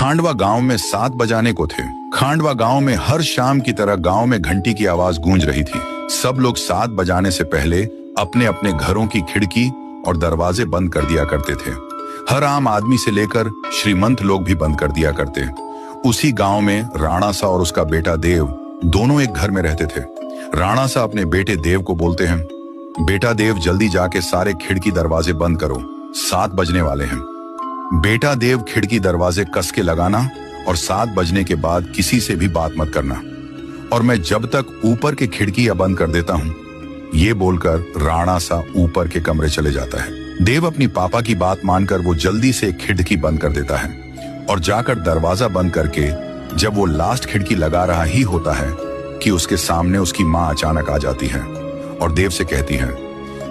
खांडवा गांव में 7 बजाने को थे। खांडवा गांव में हर शाम की तरह गांव में घंटी की आवाज गूंज रही थी। सब लोग 7 बजाने से पहले अपने अपने घरों की खिड़की और दरवाजे बंद कर दिया करते थे। हर आम आदमी से लेकर श्रीमंत लोग भी बंद कर दिया करते। उसी गांव में राणा सा और उसका बेटा देव दोनों एक घर में रहते थे। राणा सा अपने बेटे देव को बोलते हैं, बेटा देव जल्दी जाके सारे खिड़की दरवाजे बंद करो, 7 बजने वाले हैं। बेटा देव खिड़की दरवाजे कस के लगाना और 7 बजने के बाद किसी से भी बात मत करना, और मैं जब तक ऊपर के खिड़कियां बंद कर देता हूं, ये बोलकर राणा सा ऊपर के कमरे चले जाता है। देव अपनी पापा की बात मानकर वो जल्दी से खिड़की बंद कर देता है और जाकर दरवाजा बंद करके जब वो लास्ट खिड़की लगा रहा ही होता है कि उसके सामने उसकी माँ अचानक आ जाती है और देव से कहती है,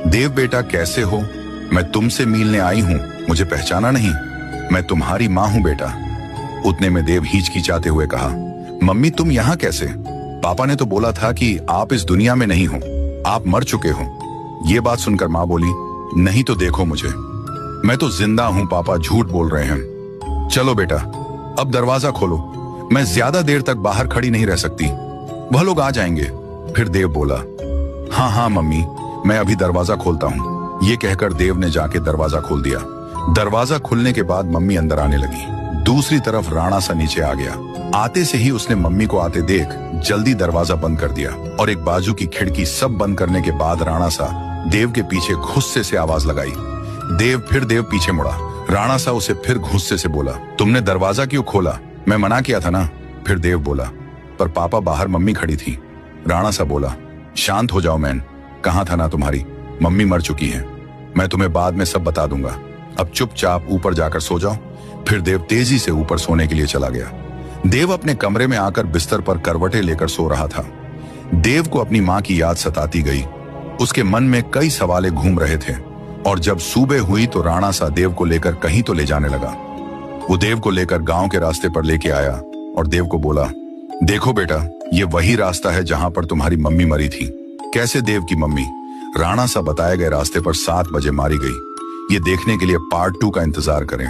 देव बेटा कैसे हो, मैं तुमसे मिलने आई हूं, मुझे पहचाना नहीं, मैं तुम्हारी माँ हूं बेटा। उतने में देव हिचकिचाते हुए कहा, मम्मी तुम यहाँ कैसे? पापा ने तो बोला था कि आप इस दुनिया में नहीं हो, आप मर चुके हो। ये बात सुनकर माँ बोली, नहीं तो देखो मुझे, मैं तो जिंदा हूं पापा, झूठ बोल रहे हैं। चलो बेटा अब दरवाजा खोलो, मैं ज्यादा देर तक बाहर खड़ी नहीं रह सकती, वह लोग आ जाएंगे। फिर देव बोला, हाँ हाँ मम्मी, मैं अभी दरवाजा खोलता हूँ। ये कहकर देव ने जाके दरवाजा खोल दिया। दरवाजा खुलने के बाद मम्मी अंदर आने लगी। दूसरी तरफ राणा सा नीचे आ गया। आते से ही उसने मम्मी को आते देख जल्दी दरवाजा बंद कर दिया और एक बाजू की खिड़की सब बंद करने के बाद राणा सा देव के पीछे गुस्से से आवाज लगाई। देव पीछे मुड़ा। राणा सा उसे फिर गुस्से से बोला, तुमने दरवाजा क्यों खोला? मैं मना किया था ना। फिर देव बोला, पर पापा बाहर मम्मी खड़ी थी। राणा सा बोला, शांत हो जाओ मैन, कहाँ था ना तुम्हारी, मम्मी मर चुकी है, मैं तुम्हें बाद में सब बता दूंगा, अब चुपचाप ऊपर जाकर सो जाओ। फिर देव तेजी से ऊपर सोने के लिए चला गया। देव अपने कमरे में आकर बिस्तर पर करवटें लेकर सो रहा था। देव को अपनी माँ की याद सताती गई। उसके मन में कई सवाल घूम रहे थे और जब सुबह हुई तो राणा सा देव को लेकर कहीं तो ले जाने लगा। वो देव को लेकर गांव के रास्ते पर लेके आया और देव को बोला, देखो बेटा, ये वही रास्ता है जहां पर तुम्हारी मम्मी मरी थी। कैसे देव की मम्मी? राणा सा बताए गए रास्ते पर 7 बजे मारी गई। ये देखने के लिए पार्ट 2 का इंतजार करें।